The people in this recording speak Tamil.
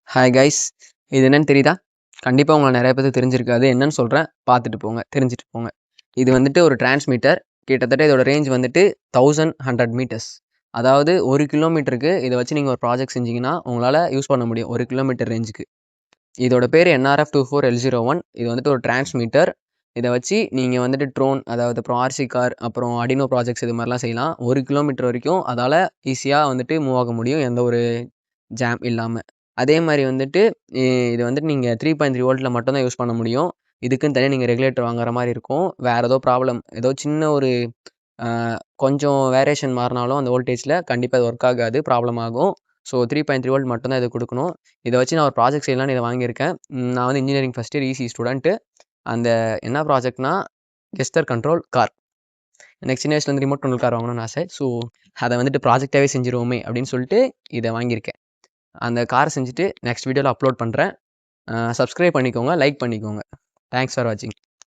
Hi guys. இது என்னன்னு தெரியுதா? கண்டிப்பா உங்கள நெறைய பேத்துக்கு தெரிஞ்சிருக்காது. என்னன்னு சொல்றேன், பார்த்துட்டு போங்க. தெரிஞ்சுட்டு போங்க. இது வந்துட்டு ஒரு டிரான்ஸ்மிட்டர். கிட்டத்தட்ட இதோட ரேஞ்ச் வந்துட்டு 1100 மீட்டர்ஸ். அதாவது 1 கிலோமீட்டருக்கு இத வச்சு நீங்க ஒரு ப்ராஜெக்ட் செஞ்சீங்கன்னா, உங்களால யூஸ் பண்ண முடியும். 1 கிலோமீட்டர் ரேஞ்சுக்கு. இதோட பேரு NRF-24L01. இது வந்துட்டு ஒரு டிரான்ஸ்மிட்டர். இத வச்சு நீங்க வந்துட்டு ட்ரோன், அதாவது அப்புறம் ஆர்சி கார், அப்புறம் அர்டினோ ப்ராஜெக்ட்ஸ் இது மாரிலாம் செய்யலாம். 1 கிலோமீட்டர் வரைக்கும் அதால ஈஸியா வந்துட்டு மூவ் ஆக முடியும். எந்த ஒரு ஜாம் இல்லாம. அதே மாரி வந்துட்டு இ இது வந்துட்டு நீங்க 3.3 வோல்ட்ல மட்டும் தான் யூஸ் பண்ண முடியும். இதுக்குன்னு தனியா நீங்க ரெகுலேட்டர் வாங்குற மாரி இருக்கும். வேற ஏதோ ப்ராப்ளம், ஏதோ சின்ன ஒரு அ கொஞ்சம் வேரியேஷன் மாறுனாலும் அந்த வோல்டேஜ்ல கண்டிப்பா இது ஒர்க் ஆகாது. ப்ராப்ளம் ஆகும். ஸோ 3.3 வோல்ட் மட்டும் தான் இதுக்கு குடுக்கணும். இத வச்சு நான் ஒரு ப்ராஜெக்ட் செய்யலான்னு இத வாங்கியிருக்கேன். நான் வந்து engineering first year EC student. அந்த என்ன ப்ராஜெக்ட்னா, கெஸ்டர் கண்ட்ரோல் கார். எனக்கு சின்ன வயசுலேருந்து ரிமோட் கண்ட்ரோல் கார் வாங்கணும்னு ஆசை. ஸோ அத வந்துட்டு ப்ராஜெக்ட்டாவே செஞ்சுருவோமே அப்படின்னு சொல்லிட்டு இத வாங்கியிருக்கேன். அந்த கார் செஞ்சுட்டு நெக்ஸ்ட் வீடியோல அப்லோட் பண்றேன். சப்ஸ்கிரைப் பண்ணிக்கோங்க, லைக் பண்ணிக்கோங்க. தேங்க்ஸ் ஃபார் வாட்சிங்.